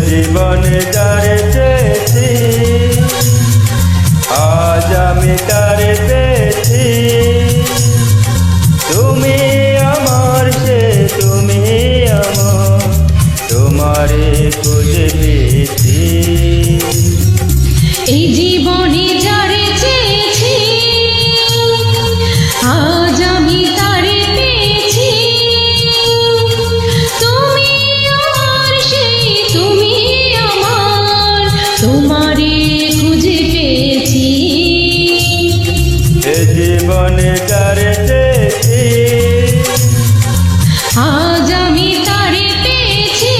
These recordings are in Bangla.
জীবনে যারে চেয়েছি আজ আমি তারে পেয়েছি। তুমি আমার সে তুমি আমার, তোমারে খুঁজে পেয়েছি। এই জীবনে যারে চেয়েছি আজ আমি তারে পেয়েছি। তুমি আমার সেই তুমি আমার, তোমারে খুঁজে পেয়েছি। এই জীবনে যারে চেয়েছি আজ আমি তারে পেয়েছি।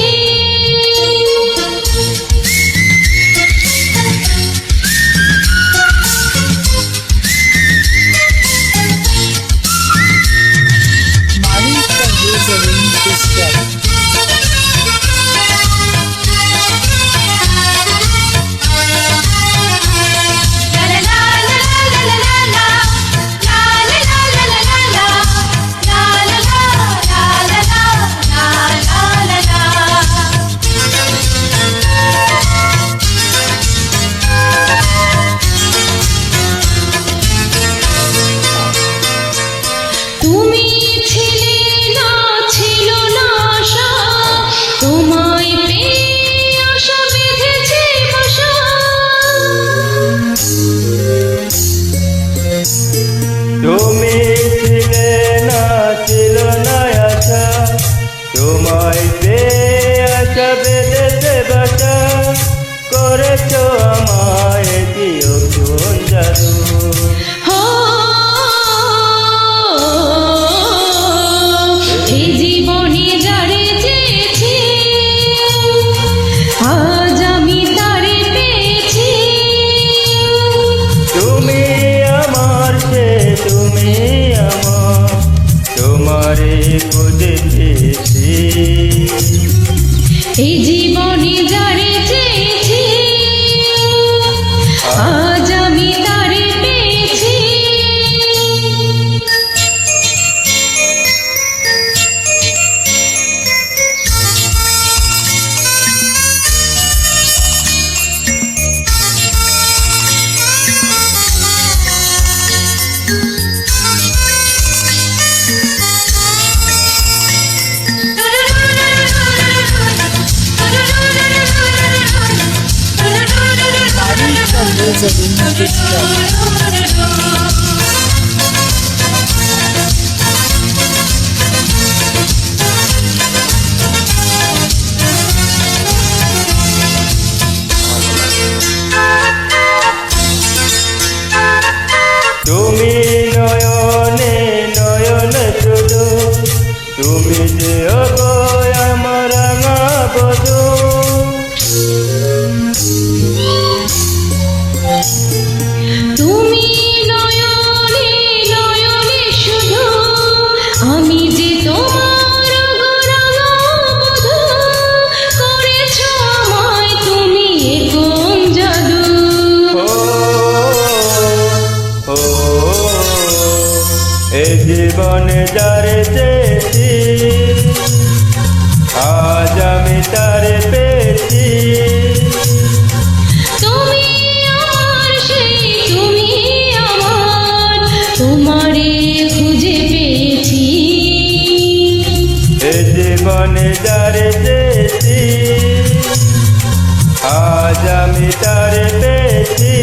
তুমি ছিলে না, ছিল না আশা, তোমায় পেয়ে আশা বেঁধেছে বাসা। তুমি ছিলে না, ছিল না আশা, তোমায় পেয়ে আশা বেঁধেছে বাসা। করেছ আমায় দিও কোন জাদু। এই জীবনে যারে চেয়েছি আজ আমি তারে পেয়েছি। তুমি আমার সে তুমি আমার, তোমারে খুঁজে পেয়েছি। এই জীবনে যারে চেয়েছি আজ আমি তারে পেয়েছি। তুমি নয়নে নয়নে শুধু, তুমি যে অগয় আমার রাঙা বধূ। তুমি নয়নে নয়নে শুধু, আমি যে তোমার গোরানো বধূ। করেছ আমায় তুমি এ কোন জাদু। ও এই জীবনে যারে চেয়েছি আজ আমি তারে পেয়েছি। তুমি আমার সেই তুমি আমার, তোমারে খুঁজে পেয়েছি। এই জীবনে যারে চেয়েছি আজ আমি তারে পেয়েছি।